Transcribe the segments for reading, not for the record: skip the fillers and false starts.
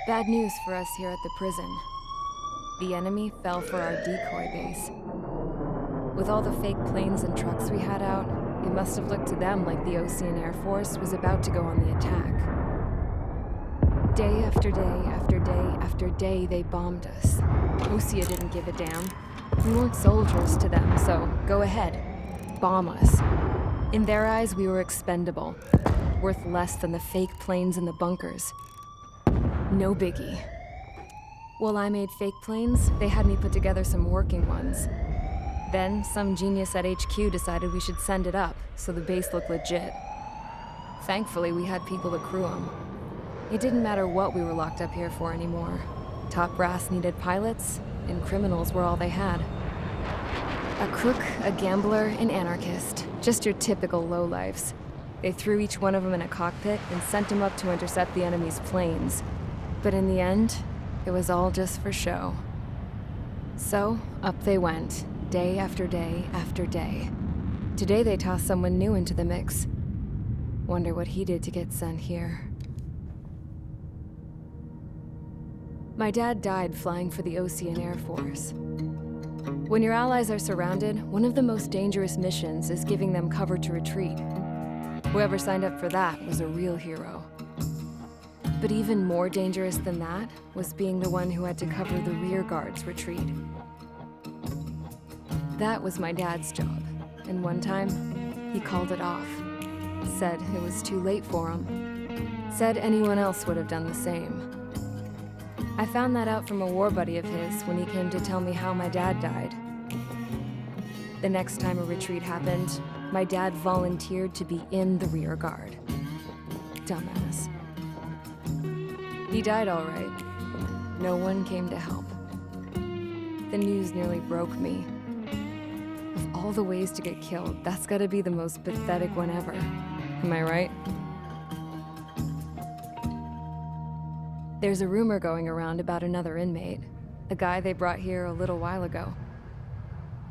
Bad news for us here at the prison. The enemy fell for our decoy base. With all the fake planes and trucks we had out, it must have looked to them like the Osean Air Force was about to go on the attack. Day after day after day after day, they bombed us. Osea didn't give a damn. We weren't soldiers to them, so go ahead. Bomb us. In their eyes, we were expendable. Worth less than the fake planes in the bunkers. No biggie. While I made fake planes, they had me put together some working ones. Then, some genius at HQ decided we should send it up, so the base looked legit. Thankfully, we had people to crew them. It didn't matter what we were locked up here for anymore. Top brass needed pilots, and criminals were all they had. A crook, a gambler, an anarchist. Just your typical lowlifes. They threw each one of them in a cockpit and sent them up to intercept the enemy's planes. But in the end, it was all just for show. So, up they went, day after day after day. Today they tossed someone new into the mix. Wonder what he did to get sent here. My dad died flying for the Osean Air Force. When your allies are surrounded, one of the most dangerous missions is giving them cover to retreat. Whoever signed up for that was a real hero. But even more dangerous than that was being the one who had to cover the rear guard's retreat. That was my dad's job, and one time, he called it off. Said it was too late for him. Said anyone else would have done the same. I found that out from a war buddy of his when he came to tell me how my dad died. The next time a retreat happened, my dad volunteered to be in the rear guard. Dumbass. He died all right. No one came to help. The news nearly broke me. Of all the ways to get killed, that's gotta be the most pathetic one ever. Am I right? There's a rumor going around about another inmate. A guy they brought here a little while ago.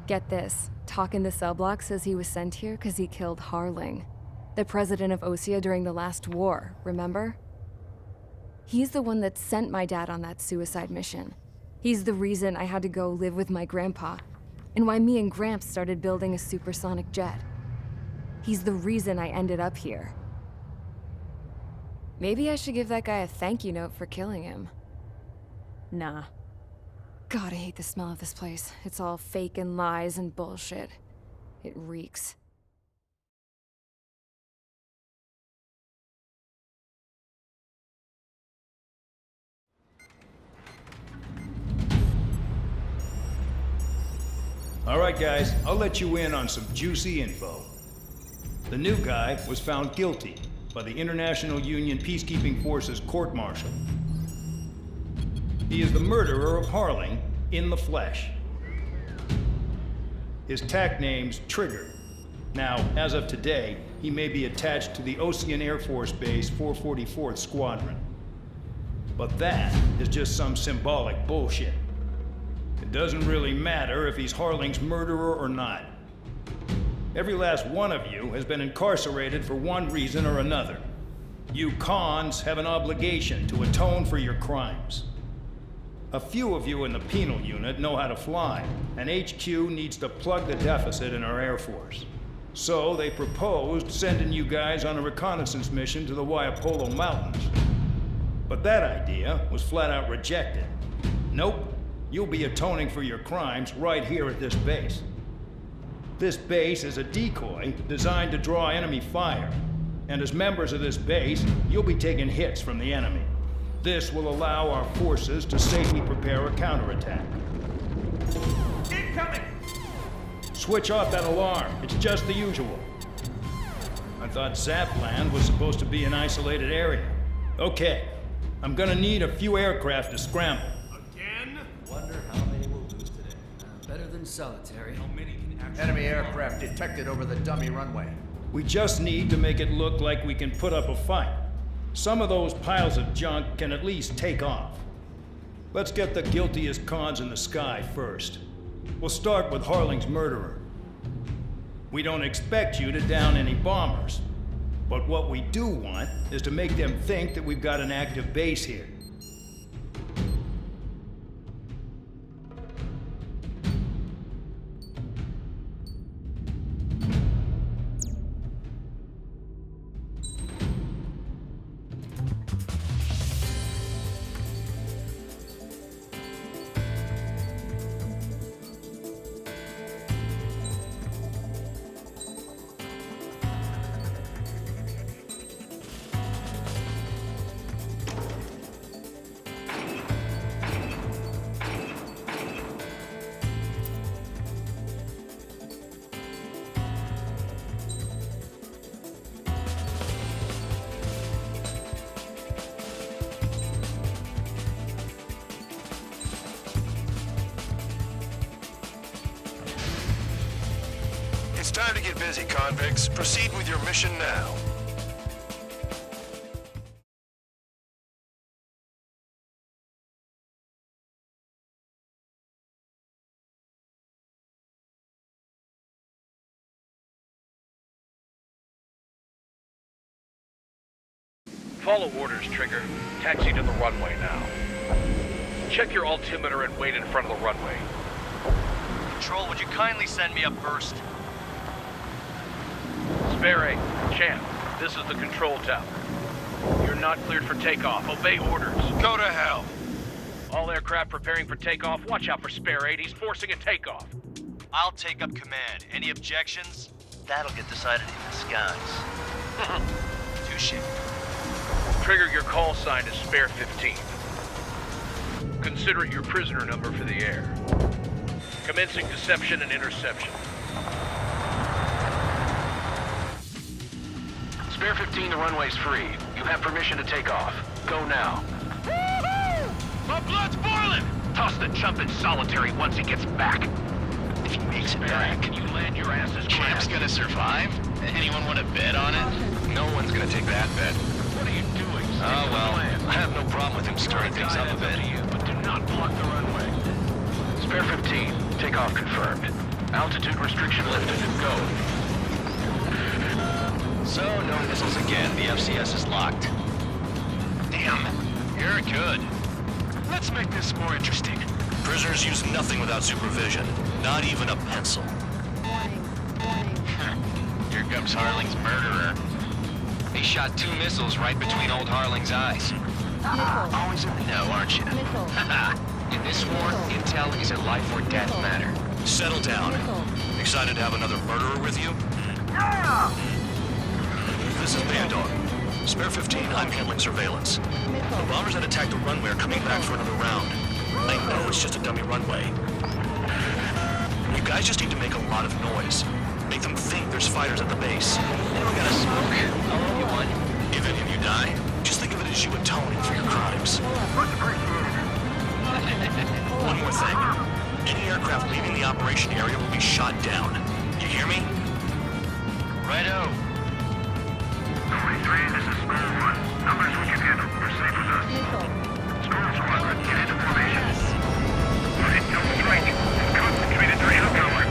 Get this, Talk in the cell block says he was sent here because he killed Harling, the president of Osea during the last war, remember? He's the one that sent my dad on that suicide mission. He's the reason I had to go live with my grandpa, and why me and Gramps started building a supersonic jet. He's the reason I ended up here. Maybe I should give that guy a thank you note for killing him. Nah. God, I hate the smell of this place. It's all fake and lies and bullshit. It reeks. All right, guys, I'll let you in on some juicy info. The new guy was found guilty by the International Union Peacekeeping Forces court-martial. He is the murderer of Harling in the flesh. His TAC name's Trigger. Now, as of today, he may be attached to the Osean Air Force Base 444th Squadron. But that is just some symbolic bullshit. It doesn't really matter if he's Harling's murderer or not. Every last one of you has been incarcerated for one reason or another. You cons have an obligation to atone for your crimes. A few of you in the penal unit know how to fly, and HQ needs to plug the deficit in our Air Force. So they proposed sending you guys on a reconnaissance mission to the Waiapolo Mountains. But that idea was flat out rejected. Nope, you'll be atoning for your crimes right here at this base. This base is a decoy designed to draw enemy fire, and as members of this base, you'll be taking hits from the enemy. This will allow our forces to safely prepare a counterattack. Incoming! Switch off that alarm. It's just the usual. I thought Zapland was supposed to be an isolated area. Okay, I'm gonna need a few aircraft to scramble. Again? Wonder how many we'll lose today. Better than solitary. How many can actually... Enemy aircraft detected over the dummy runway. We just need to make it look like we can put up a fight. Some of those piles of junk can at least take off. Let's get the guiltiest cons in the sky first. We'll start with Harling's murderer. We don't expect you to down any bombers, but what we do want is to make them think that we've got an active base here. Time to get busy, convicts. Proceed with your mission now. Follow orders, Trigger. Taxi to the runway now. Check your altimeter and wait in front of the runway. Control, would you kindly send me up first? Spare 8, Champ, this is the control tower. You're not cleared for takeoff. Obey orders. Go to hell. All aircraft preparing for takeoff. Watch out for Spare 8. He's forcing a takeoff. I'll take up command. Any objections? That'll get decided in the skies. Touche. Trigger, your call sign is Spare 15. Consider it your prisoner number for the air. Commencing deception and interception. Spare 15, the runway's free. You have permission to take off. Go now. My blood's boiling! Toss the chump in solitary once he gets back. If he makes it back, Can you land your asses Champ's ground? gonna survive? Anyone want to bet on it? No one's gonna take that bet. What are you doing? Oh, well, I have no problem with him stirring things up a bit. To you, but do not block the runway. Spare 15, takeoff confirmed. Altitude restriction lifted. Go. So, no missiles again. The FCS is locked. Damn, you're good. Let's make this more interesting. Prisoners use nothing without supervision. Not even a pencil. Here comes Harling's murderer. He shot 2 missiles right between old Harling's eyes. Always in the know, aren't you? In this war, intel is a life or death matter. Settle down. Excited to have another murderer with you? This is Bandog. Spare 15, I'm handling surveillance. The bombers that attacked the runway are coming back for another round. I know it's just a dummy runway. You guys just need to make a lot of noise. Make them think there's fighters at the base. Anyone got a smoke? I'll roll you one. If any of you die, just think of it as you atoning for your crimes. One more thing. Any aircraft leaving the operation area will be shot down. You hear me? Righto. 23, this is Skull 1. Numbers we can handle. Proceed with us. Skull Squadron, get into formation. Intel strike. Concentrated radar power.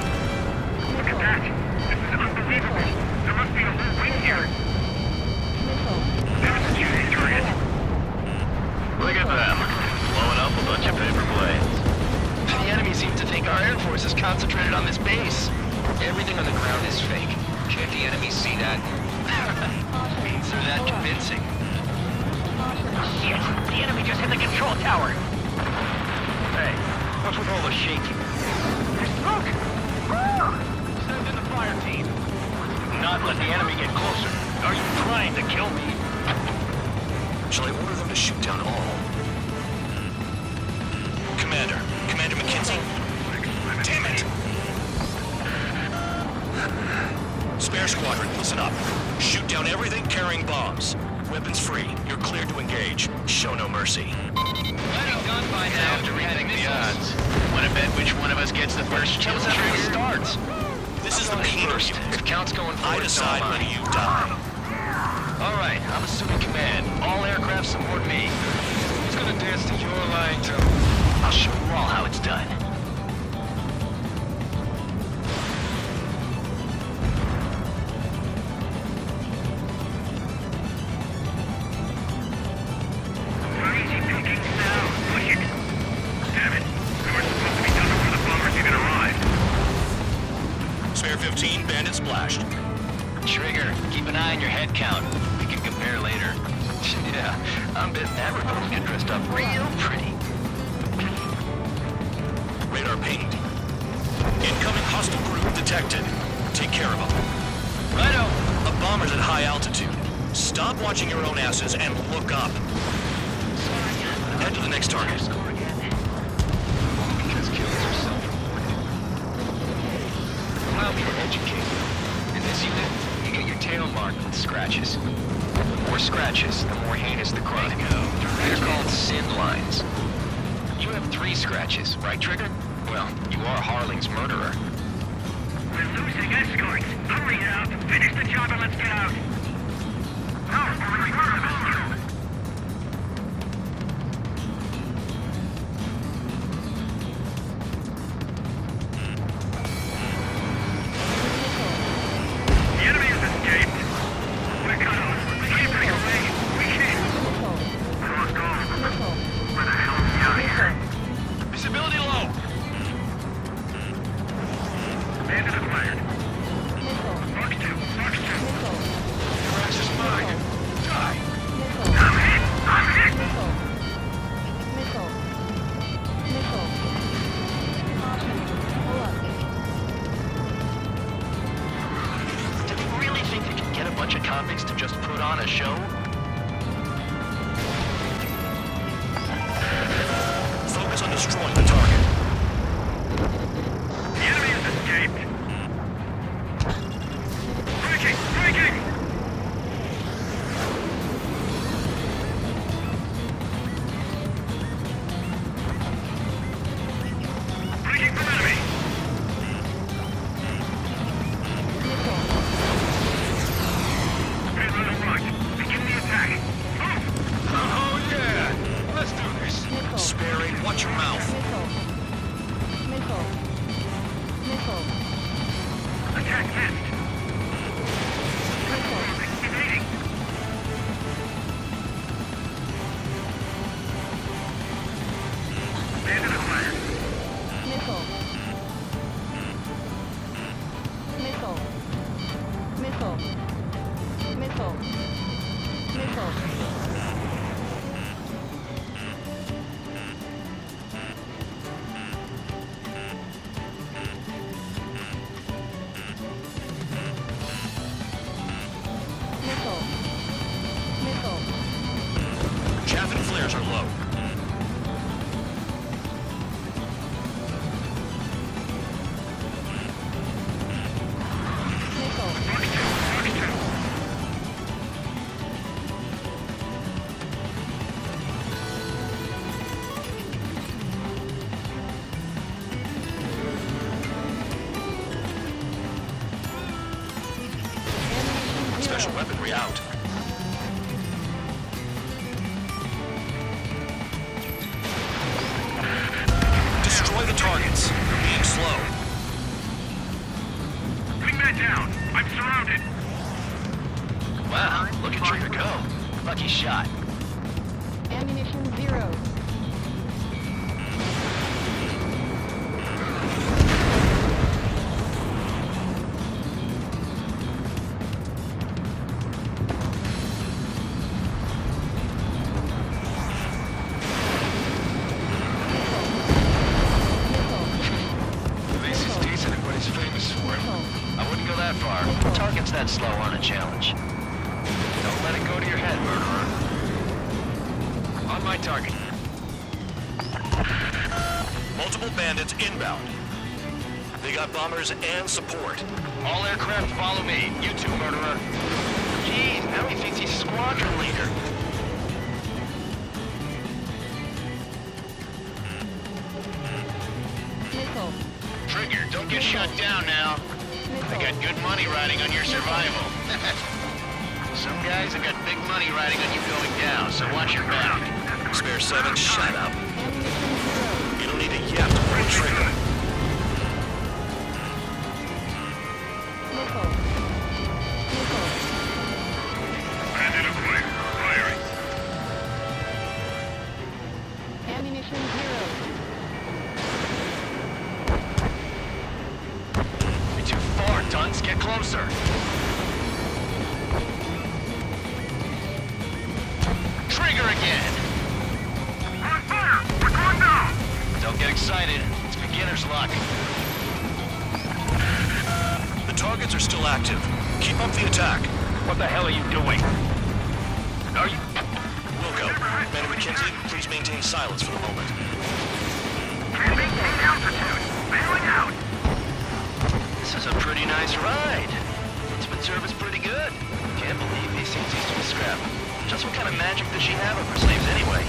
Look at that. This is unbelievable. There must be a whole wing here. There's a shooting target. Look at them. Blowing up a bunch of paper planes. The enemy seems to think our Air Force is concentrated on this base. Everything on the ground is fake. Can't the enemy see that? Means they're that convincing. Shit! The enemy just hit the control tower! Hey, what's with all the shaking? There's smoke! Send in the fire team. Do not let the enemy get closer. Are you trying to kill me? Shall I order them to shoot down all? Commander McKenzie? Damn it! Spare Squadron, listen up. Shoot down everything carrying bombs. Weapons free. You're cleared to engage. Show no mercy. Done by now to rethink the odds. Want to bet which one of us gets the first kill trigger? Starts. This is the Peter. If count's going I forward, it's all decide when mine. you die. All right, I'm assuming command. All aircraft support me. Who's gonna dance to your line, too? I'll show you all how it's done. Crazy picking sound. Push it. Damn it. We were supposed to be done before the bombers even arrived. Spare 15, bandit splashed. Trigger, keep an eye on your head count. We can compare later. Yeah, I'm betting that we're going to get dressed up real pretty. Radar pinged. Incoming hostile group detected. Take care of them. Righto. A bomber's at high altitude. Stop watching your own asses and look up. Head to the next target. Because killers are self-reported. Allow me to educate you. In this unit, you get your tail marked with scratches. The more scratches, the more heinous the crime. They're called sin lines. You have 3 scratches, right, Trigger? Well, you are Harling's murderer. We're losing escorts. Hurry up. Finish the job and let's get out. The enemy has escaped. We're cut off. We can't break away. We can't. Cross guard. Where the hell are we out here? Visibility low. Bandit acquired. Fox 2. Fox 2. Crash is mine. Die. I'm hit. I'm hit. Do they really think they can get a bunch of convicts to just put on a show? Focus on destroying the target. The enemy has escaped. Breaking! Breaking! Breaking from enemy! Here's on the front. Begin the attack. Move! Oh yeah! Let's do this. Sparing, watch your mouth. Attack missed. Evading. Bandit acquired. Chaff and flares are low. Fox 2. Fox 2. Special weaponry out. Destroy the targets. You're being slow. Wingman down. I'm surrounded. Wow, look at Trigger go. Lucky shot. Ammunition 0. At least he's decent at what he's famous for. I wouldn't go that far. Targets that slow on a challenge. Don't let it go to your head, murderer. On my target. Multiple bandits inbound. They got bombers and support. All aircraft follow me. You too, murderer. Jeez, now he thinks he's squadron leader. Trigger, don't get shut down now. I got good money riding on your survival. Some guys have got big money riding on you going down, so watch your back. Spare 7, shut up. You don't need a yap to pull a trigger. Bandit acquired. Firing. Ammunition 0. You're too far, Dunce. Get closer. Trigger again. On fire! We're going down! Don't get excited. It's beginner's luck. The targets are still active. Keep up the attack. What the hell are you doing? Are you... Wilco, Commander McKenzie, please maintain silence for the moment. Can't maintain altitude. Bailing out. This is a pretty nice ride. Footman service pretty good. Can't believe these things used to be scrap. Just what kind of magic does she have up her sleeves anyway?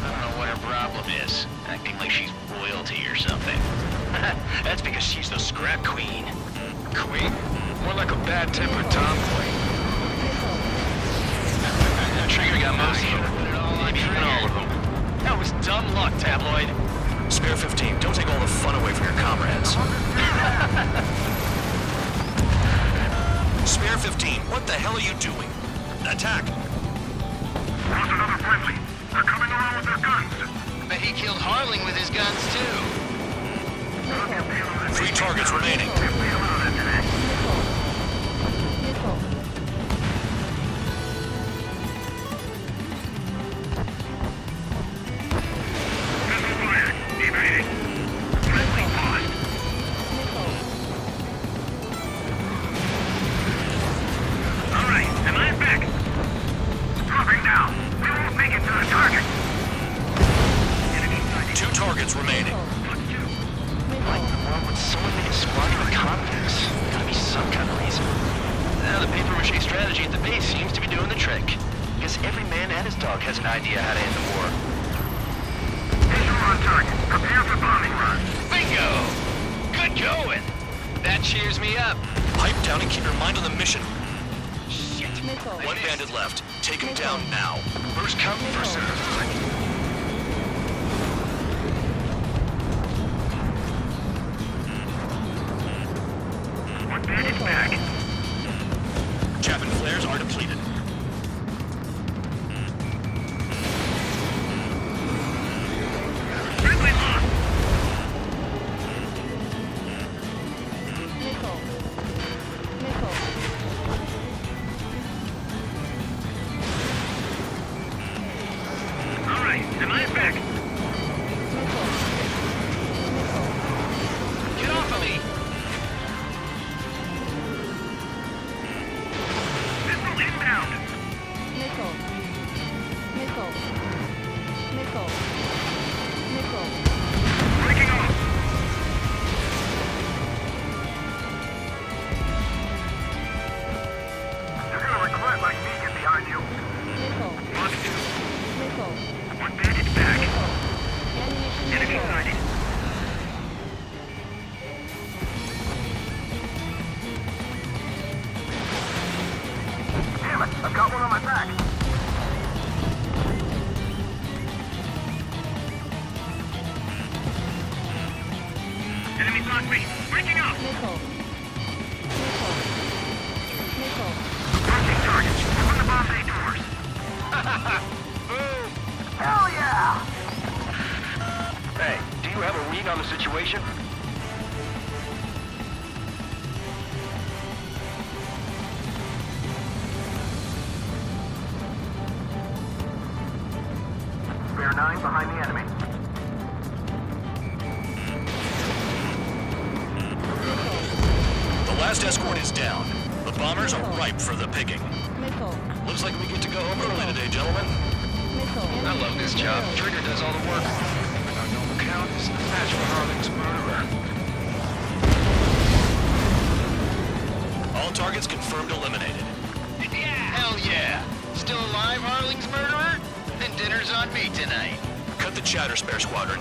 I don't know what her problem is. Acting like she's royalty or something. That's because she's the scrap queen. Queen? More like a bad-tempered tomboy. Trigger got most of them. Maybe even all of them. That was dumb luck, Tabloid. Spare 15, don't take all the fun away from your comrades. Spare 15, what the hell are you doing? Attack! Lost another friendly. They're coming around with their guns. But he killed Harling with his guns, too. 3 targets remaining. Missile fire. Evading. Friendly lost. All right, am I back? Dropping down. We won't make it to the target. Enemy sighted. 2 targets remaining. Plus 2. Why would someone make a squadron of convicts? Gotta be some kind of reason. Now, the paper-mache strategy at the base seems to be doing the trick. Guess every man and his dog has an idea how to end the war. Visual on target. Prepare for bombing run. Bingo! Good going! That cheers me up. Pipe down and keep your mind on the mission. Shit. 1 bandit left. Take him down now. First come, first serve. One bandit back. Chapman flares are depleted. Friendly lost. All right, am I back? Get off of me! Missile inbound. Breaking off. You're gonna regret letting me get behind you. Plus 2. One bandit back. Enemy sighted. Damn it, I've got one on my back. Enemy blocked me. Breaking up. Approaching target. Open the bomb bay doors. Boom! Hell yeah! Hey, do you have a read on the situation? Spare 9 behind the enemy. The last escort is down. The bombers are ripe for the picking. Looks like we get to go home early today, gentlemen. I love this job. Trigger does all the work. And our noble count is a match for Harling's murderer. All targets confirmed eliminated. Hell yeah! Still alive, Harling's murderer? Then dinner's on me tonight. Cut the chatter, Spare Squadron.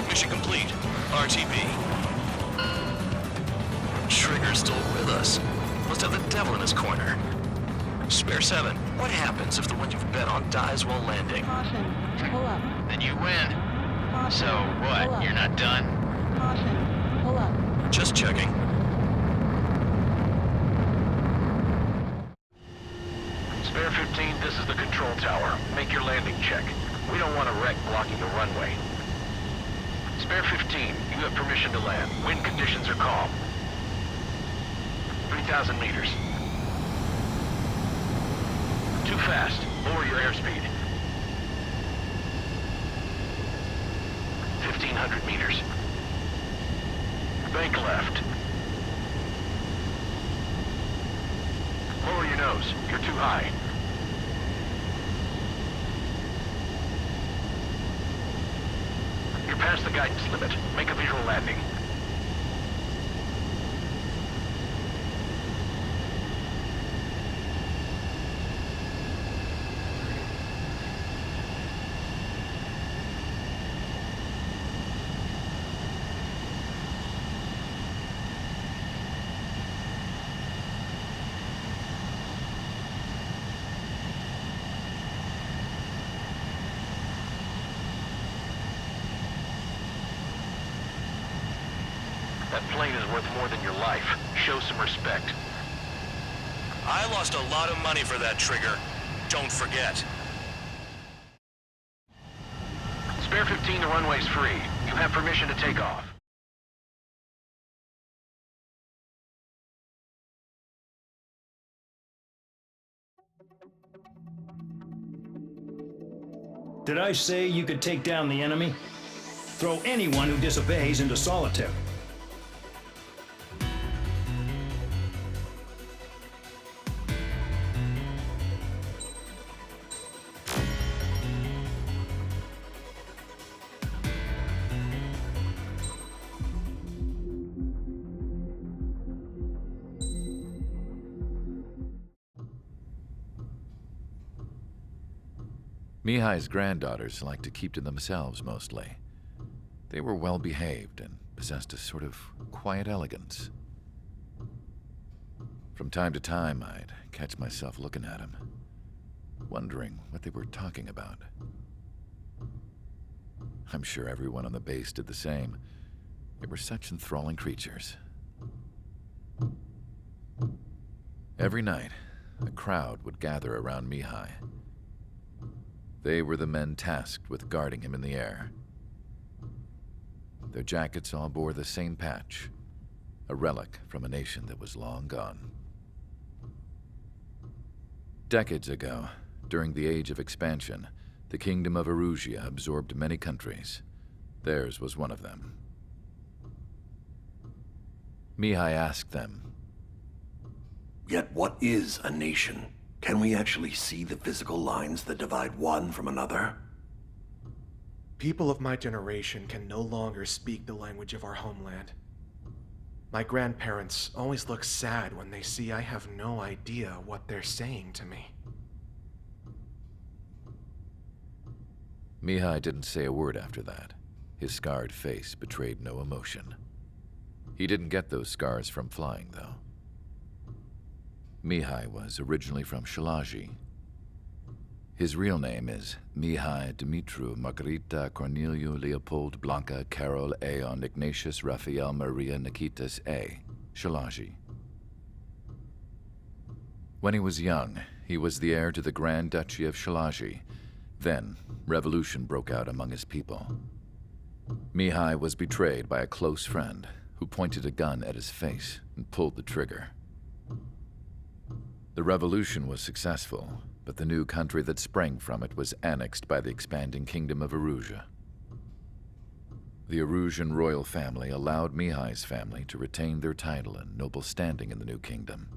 Mission complete. RTB. Trigger's still with us. Must have the devil in his corner. Spare 7, what happens if the one you've bet on dies while landing? Then you win. So what? You're not done? Just checking. Spare 15, this is the control tower. Make your landing check. We don't want a wreck blocking the runway. Spare 15, you have permission to land. Wind conditions are calm. 3,000 meters. Too fast. Lower your airspeed. 1,500 meters. Bank left. Lower your nose. You're too high. You're past the guidance limit. Make a visual landing. That plane is worth more than your life. Show some respect. I lost a lot of money for that trigger. Don't forget. Spare 15, the runway's free. You have permission to take off. Did I say you could take down the enemy? Throw anyone who disobeys into solitary. Mihai's granddaughters liked to keep to themselves mostly. They were well behaved and possessed a sort of quiet elegance. From time to time, I'd catch myself looking at them, wondering what they were talking about. I'm sure everyone on the base did the same. They were such enthralling creatures. Every night, a crowd would gather around Mihai. They were the men tasked with guarding him in the air. Their jackets all bore the same patch, a relic from a nation that was long gone. Decades ago, during the Age of Expansion, the Kingdom of Erusia absorbed many countries. Theirs was one of them. Mihai asked them, "Yet what is a nation? Can we actually see the physical lines that divide one from another?" People of my generation can no longer speak the language of our homeland. My grandparents always look sad when they see I have no idea what they're saying to me. Mihai didn't say a word after that. His scarred face betrayed no emotion. He didn't get those scars from flying, though. Mihai was originally from Shalaji. His real name is Mihai Dumitru Margarita Corneliu Leopold Blanca Carol Aeon Ignatius Raphael Maria Nikitas A. Shalaji. When he was young, he was the heir to the Grand Duchy of Shalaji. Then, revolution broke out among his people. Mihai was betrayed by a close friend who pointed a gun at his face and pulled the trigger. The revolution was successful, but the new country that sprang from it was annexed by the expanding Kingdom of Erusia. The Erusian royal family allowed Mihai's family to retain their title and noble standing in the new kingdom.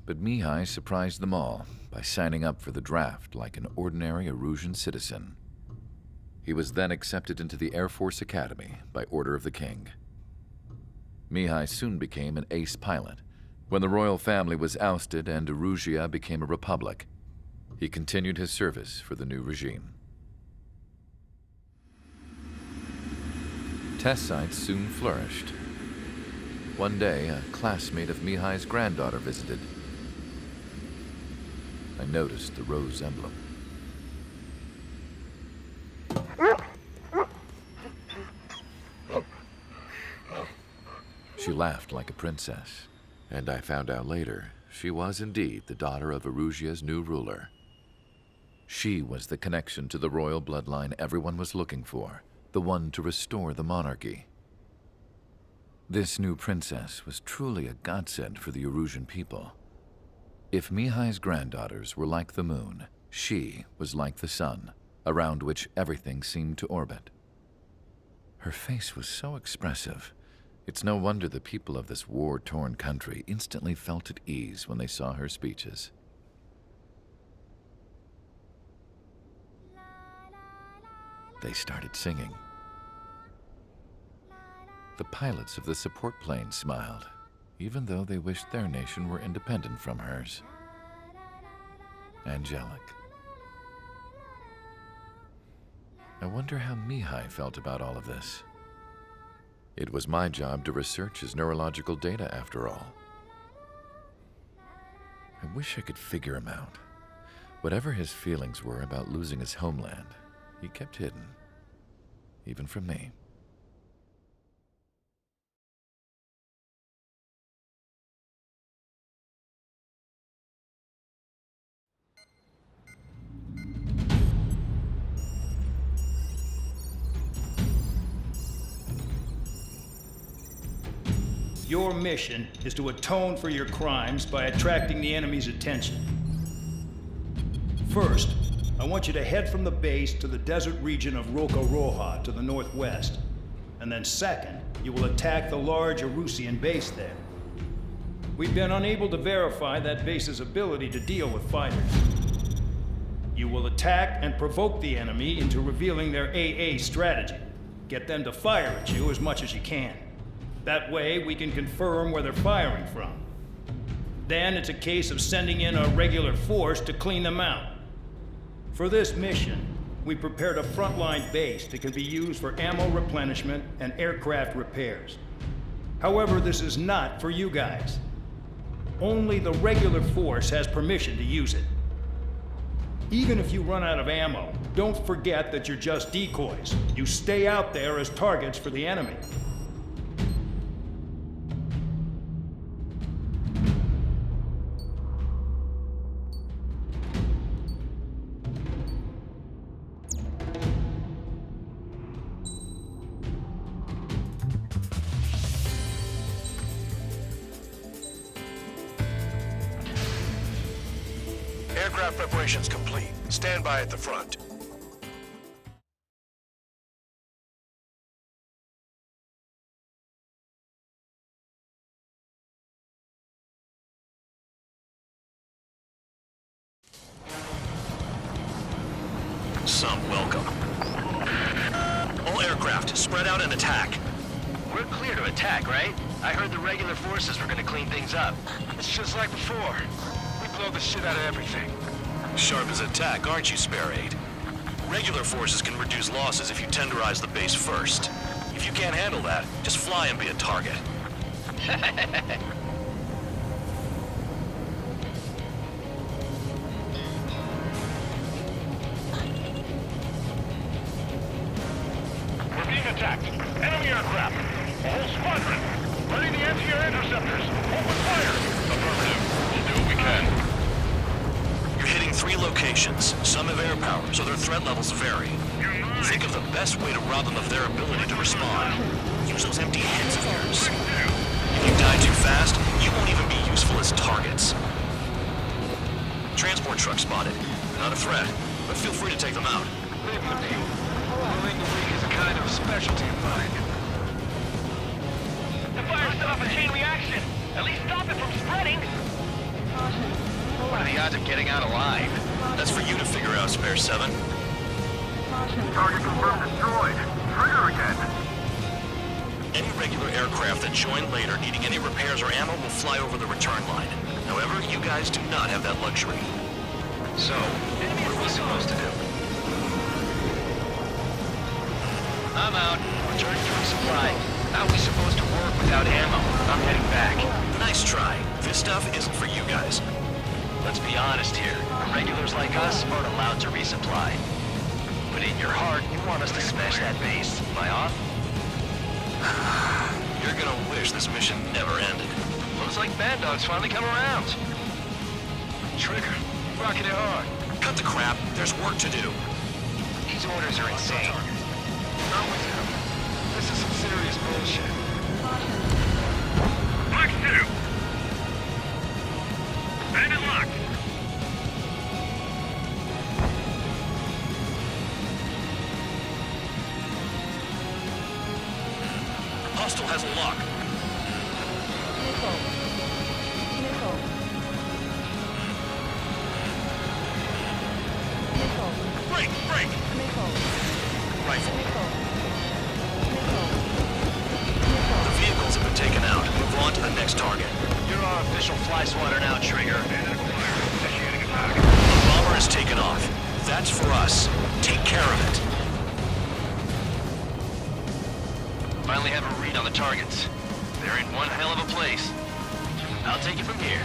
But Mihai surprised them all by signing up for the draft like an ordinary Erusian citizen. He was then accepted into the Air Force Academy by order of the king. Mihai soon became an ace pilot. When the royal family was ousted and Erusia became a republic, he continued his service for the new regime. Test sites soon flourished. One day, a classmate of Mihai's granddaughter visited. I noticed the rose emblem. She laughed like a princess. And I found out later, she was indeed the daughter of Erusia's new ruler. She was the connection to the royal bloodline everyone was looking for, the one to restore the monarchy. This new princess was truly a godsend for the Erusian people. If Mihai's granddaughters were like the moon, she was like the sun, around which everything seemed to orbit. Her face was so expressive. It's no wonder the people of this war-torn country instantly felt at ease when they saw her speeches. They started singing. The pilots of the support plane smiled, even though they wished their nation were independent from hers. Angelic. I wonder how Mihai felt about all of this. It was my job to research his neurological data, after all. I wish I could figure him out. Whatever his feelings were about losing his homeland, he kept hidden, even from me. Your mission is to atone for your crimes by attracting the enemy's attention. First, I want you to head from the base to the desert region of Roca-Roja to the northwest. And then second, you will attack the large Erusian base there. We've been unable to verify that base's ability to deal with fighters. You will attack and provoke the enemy into revealing their AA strategy. Get them to fire at you as much as you can. That way, we can confirm where they're firing from. Then it's a case of sending in a regular force to clean them out. For this mission, we prepared a frontline base that can be used for ammo replenishment and aircraft repairs. However, this is not for you guys. Only the regular force has permission to use it. Even if you run out of ammo, don't forget that you're just decoys. You stay out there as targets for the enemy. Aircraft preparations complete. Stand by at the front. Some welcome. All aircraft, spread out and attack. We're clear to attack, right? I heard the regular forces were gonna clean things up. It's just like before. We blow the shit out of everything. Sharp as attack, aren't you, Spare 8? Regular forces can reduce losses if you tenderize the base first. If you can't handle that, just fly and be a target. We're being attacked. Enemy aircraft. A whole squadron. Ready the anti-air interceptors. Open fire. Affirmative. We'll do what we can. You're hitting 3 locations. Some have air power, so their threat levels vary. Think of the best way to rob them of their ability to respond. Use those empty heads of yours. If you die too fast, you won't even be useful as targets. Transport truck spotted. Not a threat, but feel free to take them out. Leave them to you. Pulling the weak is a kind of specialty of mine. The fire set off a chain reaction. At least stop it from spreading. What are the odds of getting out alive? That's for you to figure out, Spare 7. Target confirmed destroyed. Trigger again. Any regular aircraft that join later needing any repairs or ammo will fly over the return line. However, you guys do not have that luxury. So, what are we supposed to do? I'm out. Returning to resupply. How are we supposed to work without ammo? I'm heading back. Nice try. This stuff isn't for you guys. Let's be honest here. Regulars like us aren't allowed to resupply. But in your heart, you want us to smash that base. Am I off? You're gonna wish this mission never ended. Looks like Bad Dog's finally come around. Trigger, rocking it hard. Cut the crap. There's work to do. These orders are insane. Not with him. This is some serious bullshit. Black 2! Bandit locked! Hostile has a lock. Break! Break! Rifle. The vehicles have been taken out. Move on to the next target. You're our official fly swatter now, Trigger. The bomber is taken off. That's for us. Take care of it. Finally have a read on the targets. They're in one hell of a place. I'll take it from here.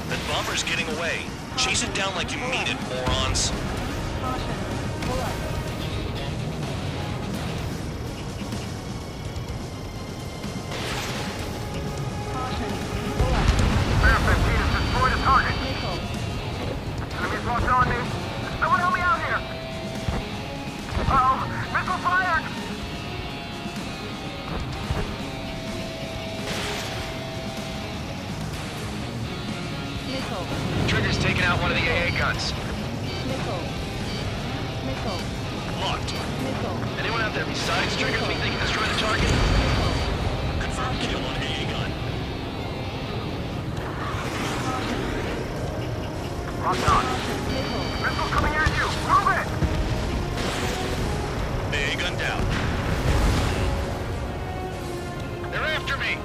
That bomber's getting away. Chase it down like you mean it, morons. Bear 15 has destroyed a target. Enemies locked on me. Someone help me out here. Uh-oh! Missile fired! Missile. Trigger's taking out one of the AA guns. Missile. Missile. Locked. Missile. Anyone out there besides Trigger think they can destroy the target? Confirmed kill on AA gun. Locked on. Missile coming at you! Move it! AA gun down. They're after me!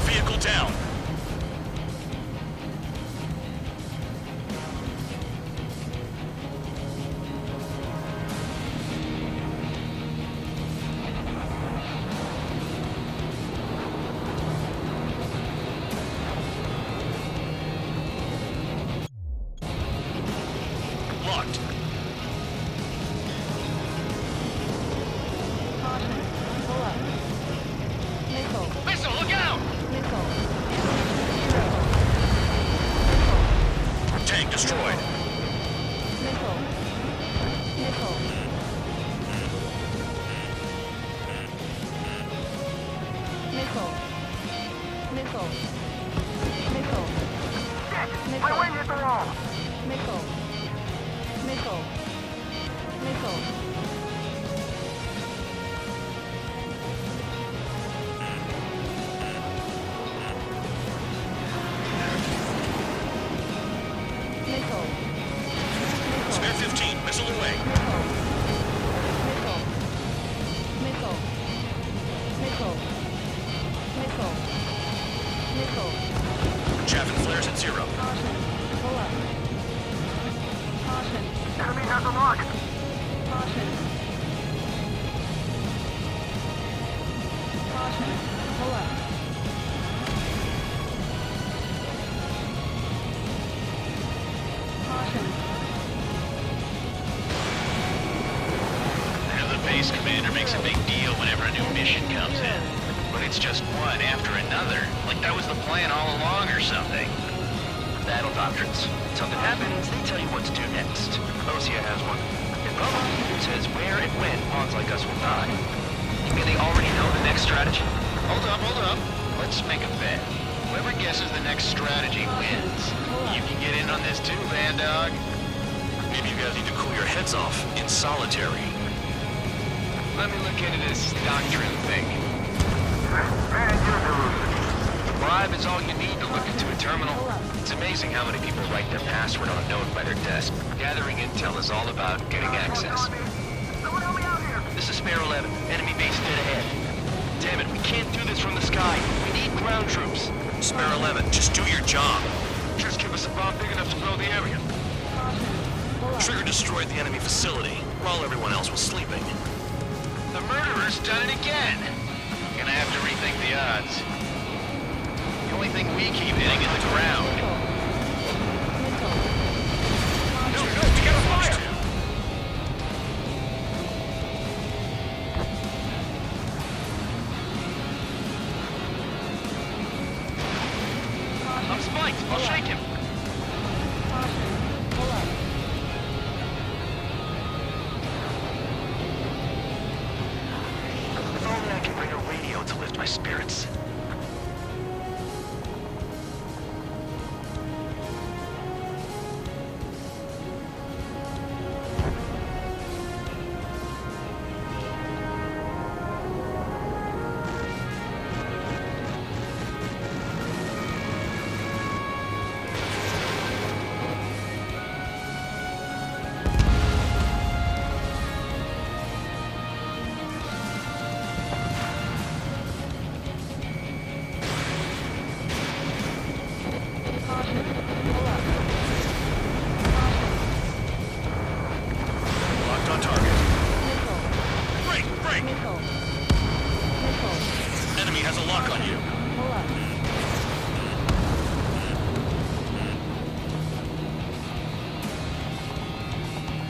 Vehicle down. Locked. Missile, look out! Tank destroyed. My wing hit the wall! Spare 15, missile away. Chaff and flares at 0. Enemy has a lock! I know the base commander makes a big deal whenever a new mission comes in. But it's just one after another. Like that was the plan all along or something. Battle doctrines. Something happens, they tell you what to do next. Osea has one. And Bubba says where and when pawns like us will die. You mean they already know the next strategy? Hold up. Let's make a bet. Whoever guesses the next strategy wins. You can get in on this too, Vandog. Maybe you guys need to cool your heads off in solitary. Let me look into this doctrine thing. The bribe is all you need to look into a terminal. It's amazing how many people write their password on a note by their desk. Gathering intel is all about getting access. Someone help me out here! This is Spare 11. Enemy base dead ahead. Damn it, we can't do this from the sky. We need ground troops. Spare 11, just do your job. Just give us a bomb big enough to blow the area. Trigger destroyed the enemy facility while everyone else was sleeping. The murderer's done it again. Gonna have to rethink the odds. The only thing we keep hitting is the ground. No, together fire! I'm spiked. I'll shake him. If only I can bring a radio to lift my spirits. Enemy has a lock on you. Pull up.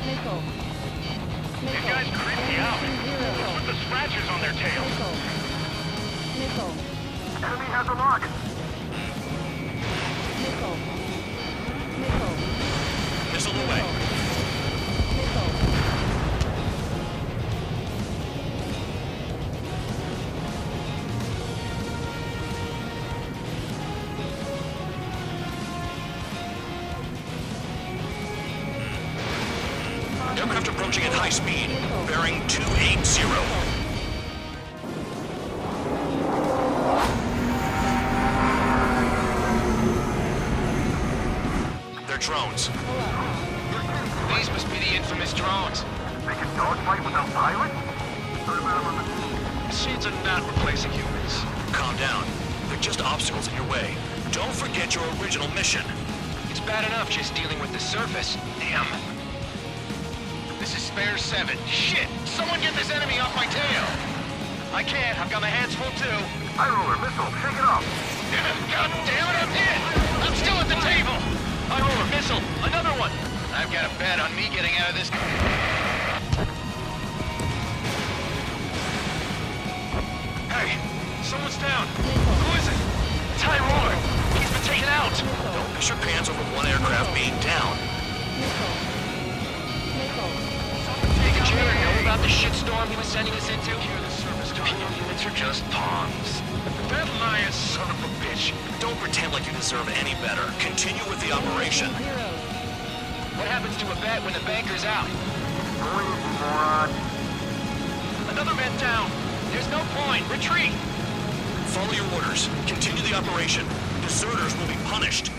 Nickel. These guys creep me out. What's with the scratches on their tails? Nickel. Enemy has a lock. Nickel. Nickel. Missile away. Nickel. Aircraft approaching at high speed. Bearing 280. They're drones. These must be the infamous drones. They can dogfight without pilots? Machines are not replacing humans. Calm down. They're just obstacles in your way. Don't forget your original mission. It's bad enough just dealing with the surface. Damn. This is Spare 7. Shit! Someone get this enemy off my tail! I can't. I've got my hands full too. High roller missile, shake it off. God damn it, I'm hit! I'm still at the table! High roller missile, another one! I've got a bet on me getting out of this. Hey, someone's down. Who is it? It's High Roller. He's been taken out. Don't piss your pants over one aircraft being down. Did Jerry know about the shitstorm he was sending us into? The surface torpedo units are just pawns. That lion son of a bitch. Don't pretend like you deserve any better. Continue with the operation. What happens to a bet when the banker's out? Moron. Another man down. There's no point. Retreat. Follow your orders. Continue the operation. Deserters will be punished.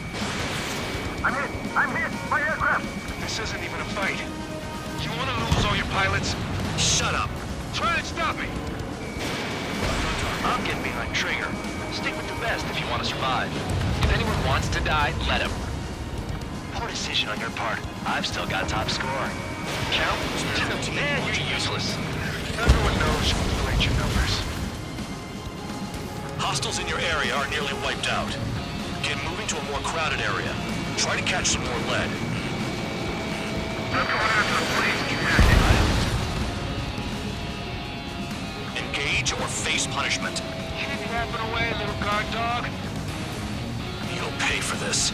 I'm hit! I'm hit! My aircraft! This isn't even a fight. You want to lose all your pilots? Shut up. Try and stop me. I'm getting behind Trigger. Stick with the best if you want to survive. If anyone wants to die, let him. Poor decision on your part. I've still got top score. Count? Man, you're useless. Everyone knows you ain't your numbers. Hostiles in your area are nearly wiped out. Get moving to a more crowded area. Try to catch some more lead. I'm coming after the police. Engage or face punishment. Keep yapping away, little guard dog. You'll pay for this.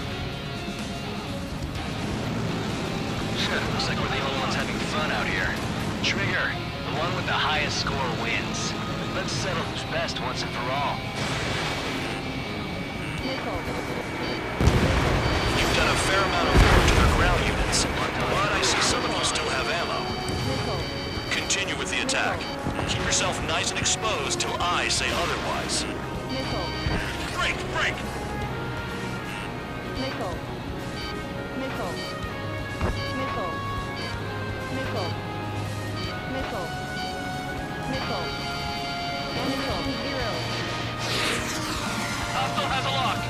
Looks like we're the only ones having fun out here. Trigger, the one with the highest score wins. Let's settle who's best once and for all. You've done a fair amount of work to their ground units, but I see some of you still have ammo. Continue with the attack. Keep yourself nice and exposed till I say otherwise. Break! Break! Nickel. Nickel. Nickel. Nickel. Nickel. Nickel. Nickel. Zero. Hostile has a lock.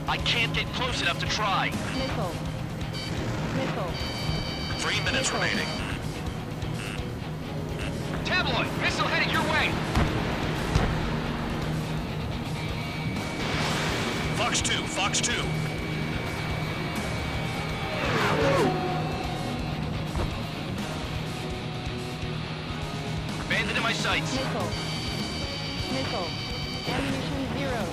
I can't get close enough to try. Nickel. Nickel. 3 minutes remaining. Tabloid, missile headed your way. Fox 2, Fox 2. Bandit in my sights. Nickel. Nickel. Ammunition zero.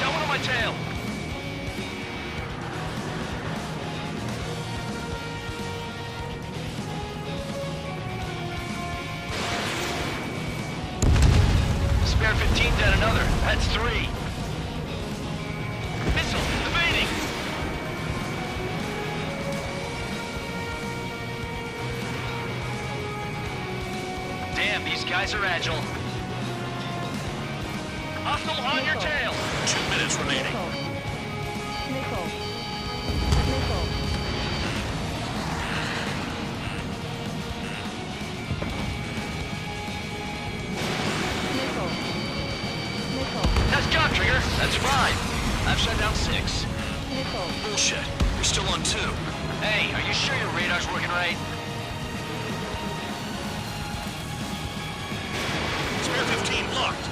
Got one on my tail. Spare 15 down another. That's 3. Missile, evading. Damn, these guys are agile. Hostile on your tail. 2 minutes remaining. Nickel. Nickel. Nickel. Nice job, Trigger. That's 5. I've shut down 6. Bullshit. You're still on 2. Hey, are you sure your radar's working right? Spare 15 locked.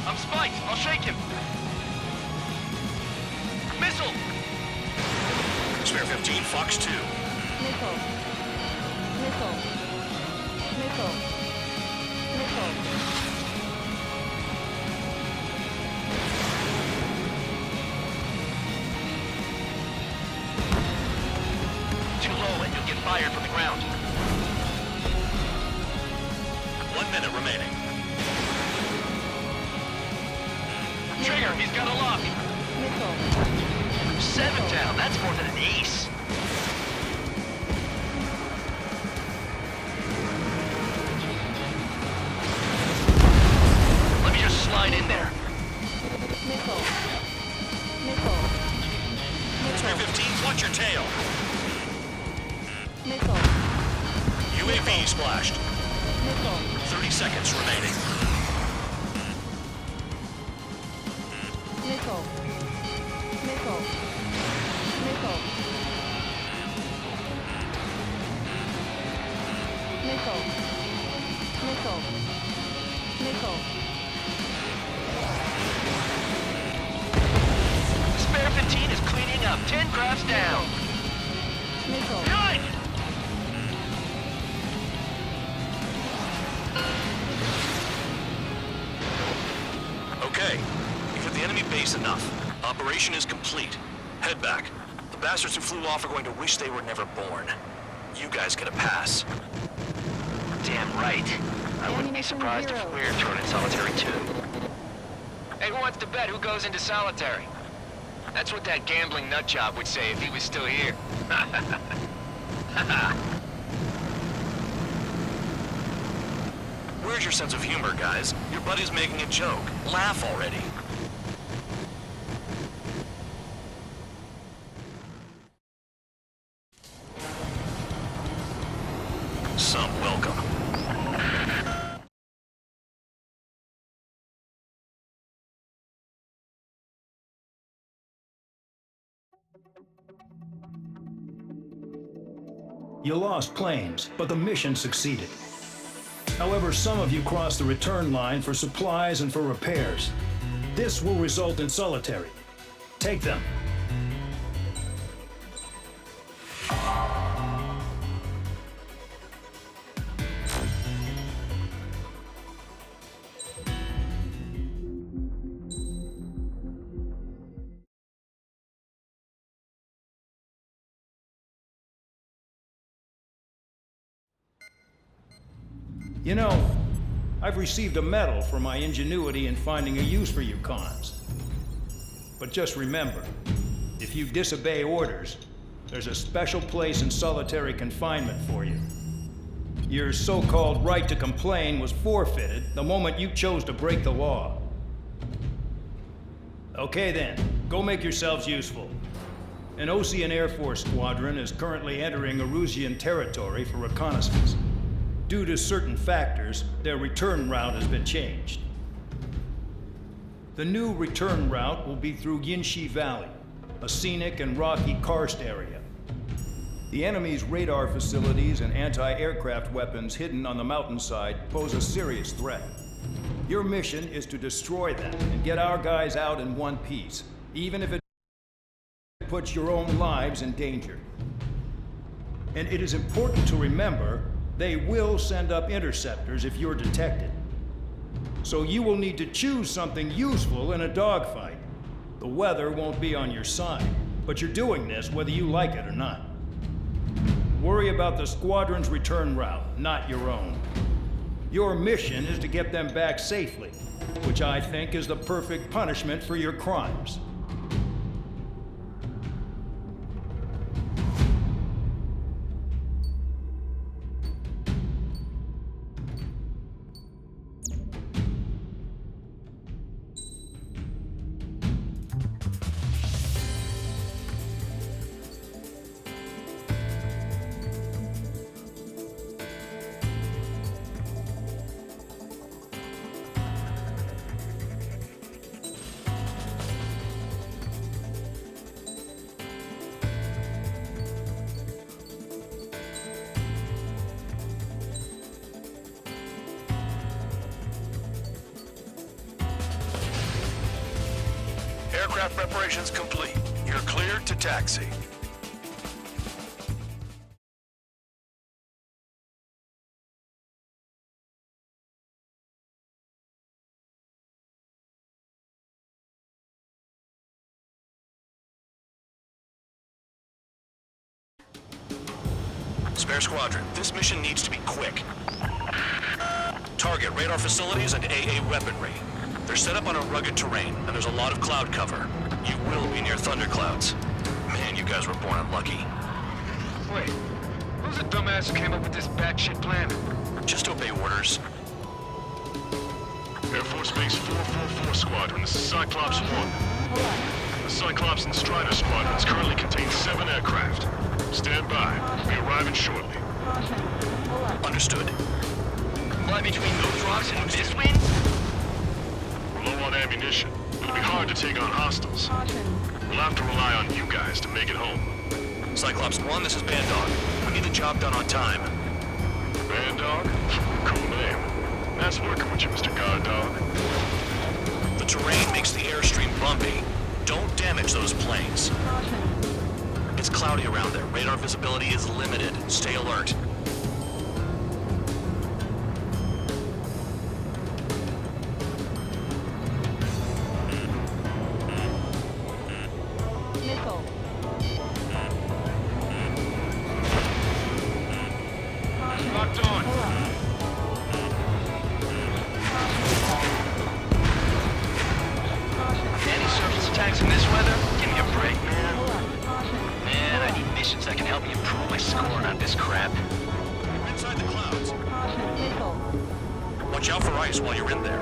I'm spiked. I'll shake him. Missile! Spare 15, Fox 2. Missile. Missile. Missile. Missile. Too low and you'll get fired from the ground. 1 minute remaining. Trigger, he's got a lock. Missile. 7 down. That's more than an ace. Let me just slide in there. Missile. Missile. Spare 15, watch your tail. Missile. UAV splashed. Missile. 30 seconds remaining. Missile. Missile. Missile. Missile. Missile. Missile. Spare 15 is cleaning up. 10 crafts down. Missile. Good! Okay. You've hit the enemy base enough. Operation is complete. Head back. The bastards who flew off are going to wish they were never born. You guys get a pass. Damn right. I wouldn't be surprised if we're thrown in solitary too. Hey, who wants to bet who goes into solitary? That's what that gambling nutjob would say if he was still here. Where's your sense of humor, guys? Your buddy's making a joke. Laugh already. Some welcome. You lost planes, but the mission succeeded. However, some of you crossed the return line for supplies and for repairs. This will result in solitary. Take them. You know, I've received a medal for my ingenuity in finding a use for you cons. But just remember, if you disobey orders, there's a special place in solitary confinement for you. Your so-called right to complain was forfeited the moment you chose to break the law. Okay then, go make yourselves useful. An Osean Air Force squadron is currently entering Erusian territory for reconnaissance. Due to certain factors, their return route has been changed. The new return route will be through Yinshi Valley, a scenic and rocky karst area. The enemy's radar facilities and anti-aircraft weapons hidden on the mountainside pose a serious threat. Your mission is to destroy them and get our guys out in one piece, even if it puts your own lives in danger. And it is important to remember they will send up interceptors if you're detected. So you will need to choose something useful in a dogfight. The weather won't be on your side, but you're doing this whether you like it or not. Worry about the squadron's return route, not your own. Your mission is to get them back safely, which I think is the perfect punishment for your crimes. Aircraft preparations complete. You're cleared to taxi. Spare Squadron, this mission needs to be quick. Target radar facilities and AA weaponry. They're set up on a rugged terrain, and there's a lot of cloud cover. You will be near thunderclouds. Man, you guys were born unlucky. Wait, who's the dumbass who came up with this batshit plan? Just obey orders. Air Force Base 444 Squadron, this is Cyclops 1. The Cyclops and Strider squadrons currently contain 7 aircraft. Stand by. We'll be arriving shortly. Understood. Fly between those rocks and this wind? We're low on ammunition. It'll be hard to take on hostiles. We'll have to rely on you guys to make it home. Cyclops 1, this is Bandog. We need the job done on time. Bandog? Cool name. That's working with you, Mr. Guard Dog. The terrain makes the airstream bumpy. Don't damage those planes. It's cloudy around there. Radar visibility is limited. Stay alert. Missile. Locked on. Any surface attacks in this weather? Give me a break, man. Man, I need missions that can help me improve my score on this crap. You're inside the clouds. Missile. Watch out for ice while you're in there.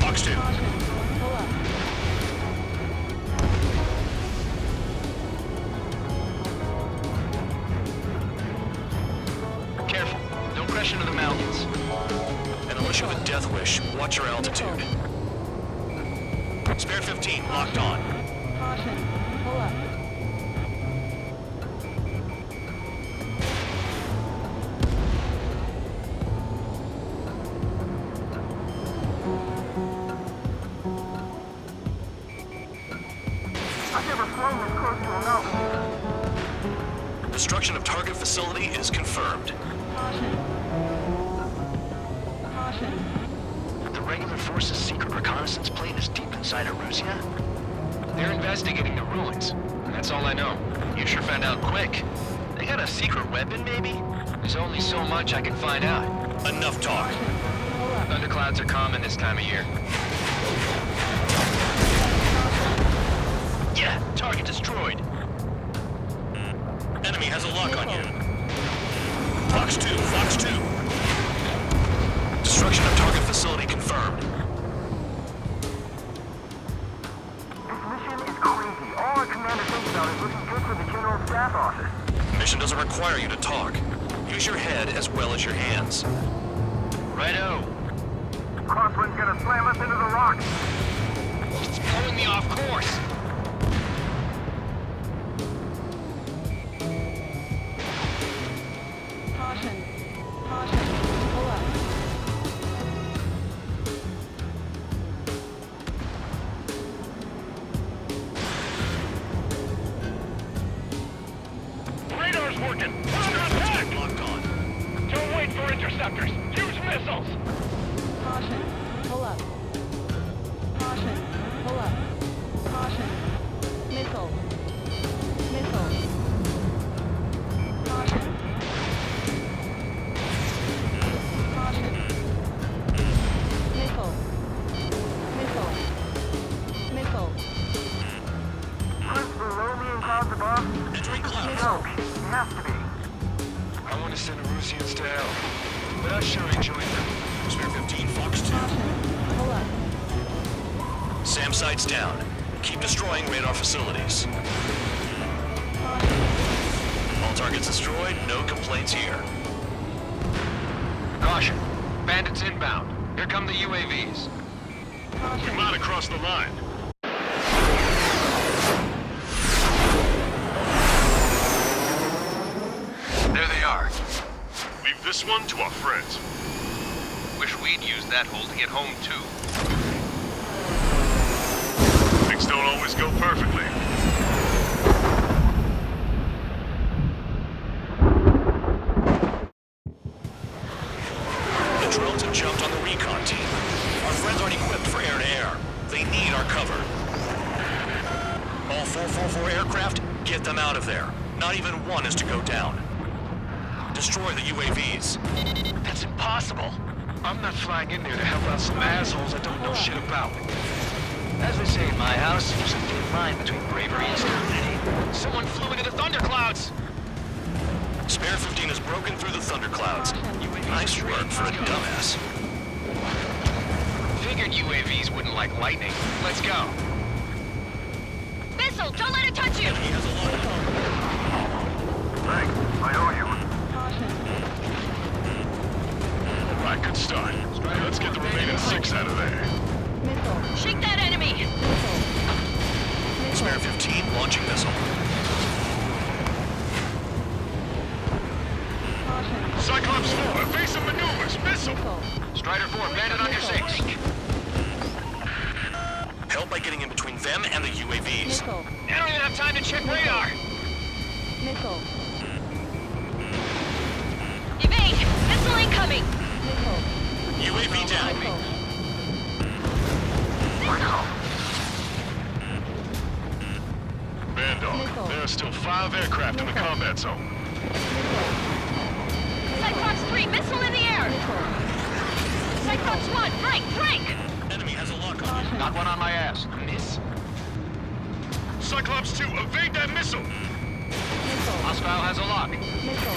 Fox 2. Pull up. Careful. Don't crash into the mountains. And unless you have a death wish, watch your altitude. Spare 15, locked on. Caution. Pull up. I've never flown this close to a mountain. Destruction of target facility is confirmed. Caution. Caution. The regular force's secret reconnaissance plane is deep inside Erusea? They're investigating the ruins. And that's all I know. You sure found out quick. They got a secret weapon, maybe? There's only so much I can find out. Enough talk. Thunderclouds are common this time of year. Yeah, target destroyed. Enemy has a lock on you. Fox 2, Fox 2. Destruction of target facility confirmed. This mission is crazy. All our commander thinks about is looking good for the General Staff Office. Mission doesn't require you to talk. Use your head as well as your hands. Righto. Crosswind's gonna slam us into the rocks. It's blowing me off course. Caution. Caution. Pull up. Radar's working. We're under attack. Locked on. Don't wait for interceptors. Use missiles. Caution. Pull up. Caution. Pull up. Caution. Missile. Missile. Caution. Caution. Missile. Missile. Missile. Chris below me and clouds above? Entering clouds. No, it has to be. I want to send Erusians to hell, but I sure enjoyed them. Spare 15, Fox 2. Pull up. SAM sights down. Keep destroying radar facilities. All targets destroyed, no complaints here. Caution. Bandits inbound. Here come the UAVs. We might have crossed the line. There they are. Leave this one to our friends. Wish we'd used that hole to get home, too. Things don't always go perfectly. The drones have jumped on the recon team. Our friends aren't equipped for air-to-air. They need our cover. All 444 aircraft, get them out of there. Not even one is to go down. Destroy the UAVs. That's impossible. I'm not flying in there to help out some assholes I don't know shit about. As they say in my house, there's a thin line between bravery and stupidity. Someone flew into the thunderclouds! Spare 15 has broken through the thunderclouds. Nice work for a dumbass. Figured UAVs wouldn't like lightning. Let's go. Missile, don't let it touch you! He has a lot of... Thanks. I owe you. Caution. Right, good start. Let's get the remaining 6 out of there. Missile. Shake that enemy! Missile. Spare 15 launching missile. Caution. Cyclops 4, evasive maneuvers, missile! Strider 4, bandit on your 6. Help by getting in between them and the UAVs. Missile. I don't even have time to check radar! Missile. Evade! Missile incoming! Missile. UAV down. Missile. Bandog, there are still 5 aircraft in the combat zone. Cyclops 3, missile in the air! Cyclops 1, break! Enemy has a lock on you. Got one on my ass. Miss. Cyclops 2, evade that missile! Hostile has a lock.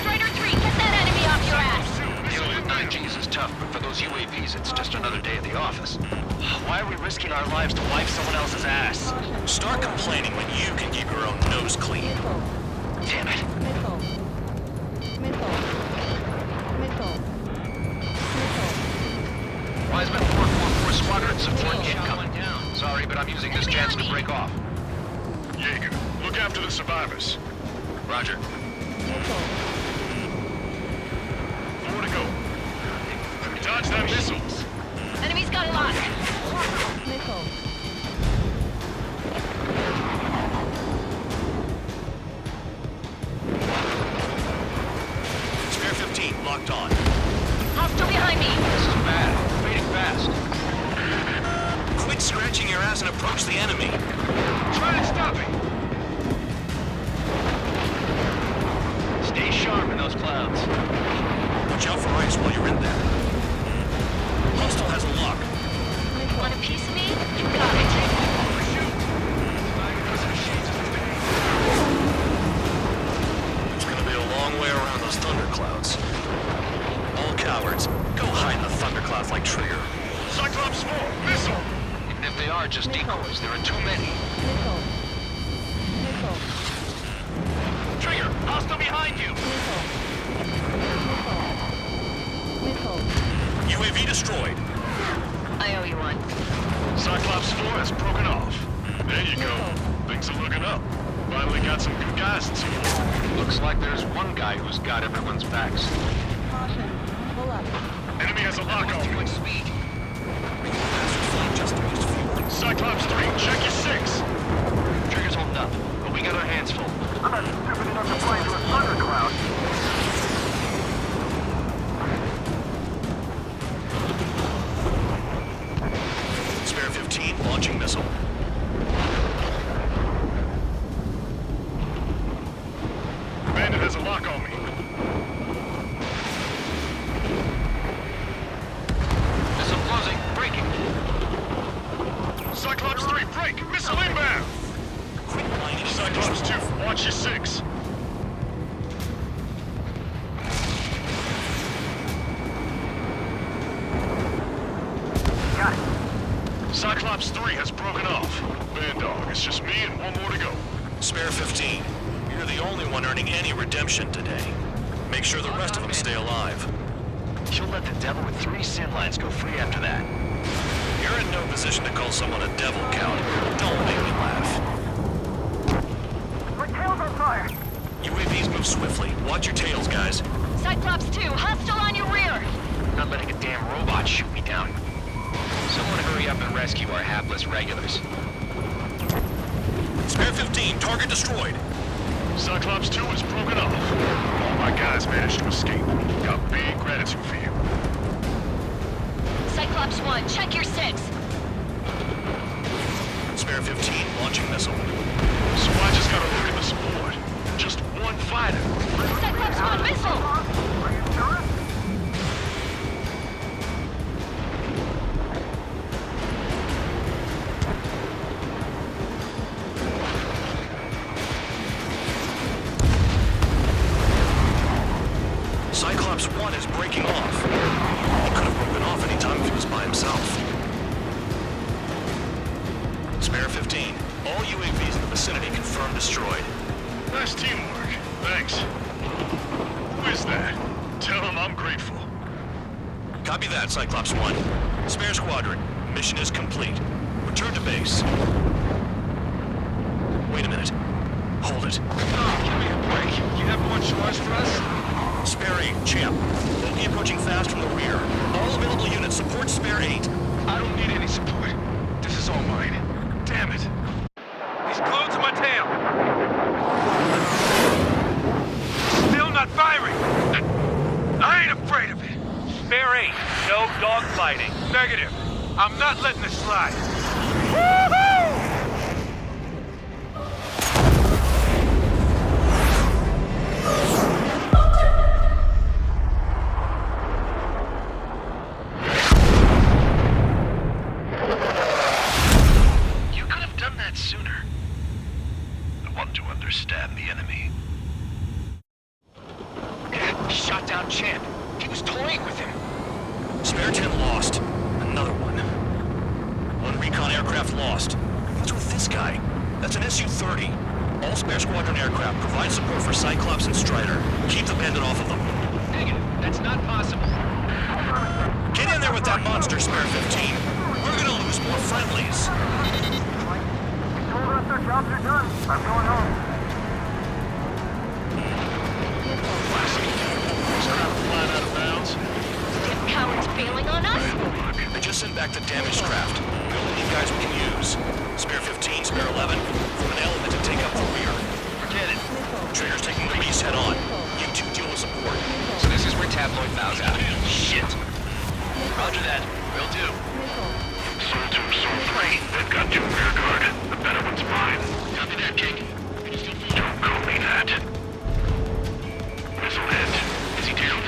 Strider 3, get that enemy off your ass! Dealing with 9Gs is tough, but for those UAVs, it's just another day at the office. Why are we risking our lives to wipe someone else's ass? Start complaining when you can keep your own nose clean. Damn it. Missile. Missile. Missile. Missile. Wiseman 444 Squadron support incoming. Sorry, but I'm using this chance to break off. Jaeger, look after the survivors. Roger. Missile. 4 to go. Dodge that missile. Enemy's got a lock! Missile. Spare 15 locked on. Hostile behind me! This is bad. Fading fast. Quit scratching your ass and approach the enemy. Try to stop it! Stay sharp in those clouds. Watch out for ice while you're in there. Hostile has a lock. Want a piece of me? You got it! It's gonna be a long way around those thunderclouds. All cowards, go hide in the thunderclouds like Trigger. Cyclops 4, missile! Even if they are just decoys, there are too many. Missile. Missile. Trigger, hostile behind you! Missile. UAV destroyed. I owe you one. Cyclops 4 has broken off. There you go. Things are looking up. Finally got some good guys in here. Looks like there's one guy who's got everyone's backs. Caution. Pull up. Enemy has a lock on me. Speed. Cyclops 3, check your 6. Trigger's holding up, but we got our hands full. I'm not stupid enough to fly into a thundercloud. Spare 15 launching missile. Bandit has a lock on me. Missile closing, breaking. Cyclops 3, break! Missile inbound! Cyclops 2, watch your 6. Got it. Cyclops 3 has broken off. Bandog, it's just me and one more to go. Spare 15. You're the only one earning any redemption today. Make sure the rest of them stay alive. You'll let the devil with 3 sin lines go free after that. You're in no position to call someone a devil, Count. Don't make me laugh. My tail's on fire! UAVs move swiftly. Watch your tails, guys. Cyclops 2, hostile on your rear! Not letting a damn robot shoot me down. Someone hurry up and rescue our hapless regulars. Spare 15, target destroyed. Cyclops 2 is broken off. All my guys managed to escape. Got big gratitude for you. Cyclops 1, check your 6. Spare 15, launching missile. So I just got a look at the support. Just one fighter. Cyclops 1, missile! Cyclops 1 is breaking off. He could have broken off any time if he was by himself. Spare 15. All UAVs in the vicinity confirmed destroyed. Nice teamwork. Thanks. Who is that? Tell him I'm grateful. Copy that, Cyclops 1. Spare squadron. Mission is complete. Return to base. Wait a minute. Hold it. Oh, give me a break. You have more chores for us? Spare 8, Champ. Bogey approaching fast from the rear. All available units support Spare 8. I don't need any support. This is all mine. Damn it. He's glued to my tail. Still not firing. I ain't afraid of it. Spare 8, no dogfighting. Negative. I'm not letting this slide. Woohoo! Sooner. I want to understand the enemy. Shot down Champ. He was toying with him. Spare 10 lost. Another one. One recon aircraft lost. What's with this guy? That's an Su-30. All spare squadron aircraft provide support for Cyclops and Strider. Keep the bandit off of them. Negative. That's not possible. Get in there with that monster, Spare 15. We're gonna lose more friendlies. Their jobs are done. I'm going home. Flying out of bounds. Damn cowards bailing on us? They just sent back the damaged craft. We only need guys we can use. Spare 15, Spare 11. From an element to take up the rear. Forget it. Traitor's taking the beast head on. You two deal with support. So this is where Tabloid bows out. Shit. Roger that. Will do. Soul 2, Soul 3. They've got 2 rear guard. The better one's mine. Copy that, King. Don't call me that. Missile hit. Is he down?